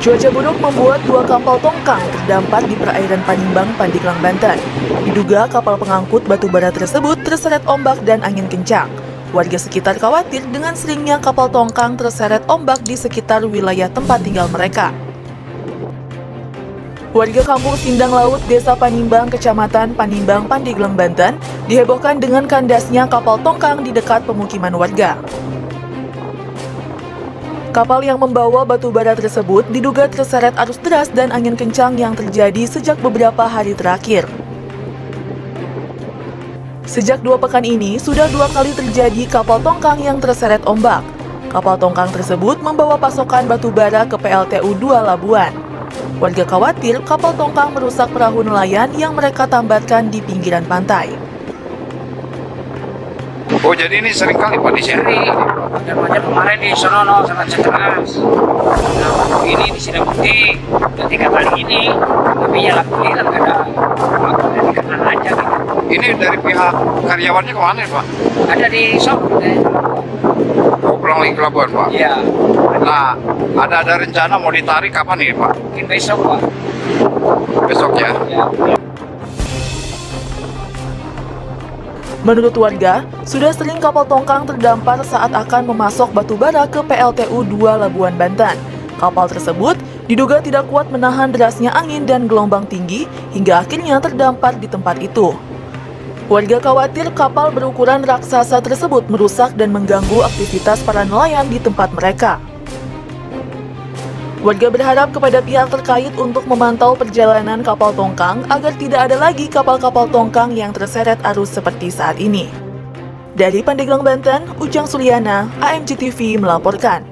Cuaca buruk membuat dua kapal tongkang terdampar di perairan Panimbang, Pandeglang, Banten. Diduga kapal pengangkut batu bara tersebut terseret ombak dan angin kencang. Warga sekitar khawatir dengan seringnya kapal tongkang terseret ombak di sekitar wilayah tempat tinggal mereka. Warga kampung Sindang Laut, Desa Panimbang, Kecamatan Panimbang, Pandeglang, Banten, dihebohkan dengan kandasnya kapal tongkang di dekat pemukiman warga. Kapal yang membawa batu bara tersebut diduga terseret arus deras dan angin kencang yang terjadi sejak beberapa hari terakhir. Sejak 2 pekan ini, sudah 2 kali terjadi kapal tongkang yang terseret ombak. Kapal tongkang tersebut membawa pasokan batu bara ke PLTU 2 Labuan. Warga khawatir kapal tongkang merusak perahu nelayan yang mereka tambatkan di pinggiran pantai. Oh, jadi ini sering kali Pak di sini. Macam kemarin di Sonono sangat keras. Nah, ini di sini putih. Dan 3 kali ini tapi ya alhamdulillah nggak ada apa dari kenal aja gitu. Ini dari pihak karyawannya kemana Pak? Ada di Sok. Oh, pulang lagi ke Labuan Pak? Iya. Nah, ada rencana mau ditarik kapan nih Pak? Mungkin besok Pak. Besok ya? Ya. Menurut warga, sudah sering kapal tongkang terdampar saat akan memasok batu bara ke PLTU 2 Labuan, Banten. Kapal tersebut diduga tidak kuat menahan derasnya angin dan gelombang tinggi hingga akhirnya terdampar di tempat itu. Warga khawatir kapal berukuran raksasa tersebut merusak dan mengganggu aktivitas para nelayan di tempat mereka. Warga berharap kepada pihak terkait untuk memantau perjalanan kapal tongkang agar tidak ada lagi kapal-kapal tongkang yang terseret arus seperti saat ini. Dari Pandeglang, Banten, Ujang Suliana, AMJ TV melaporkan.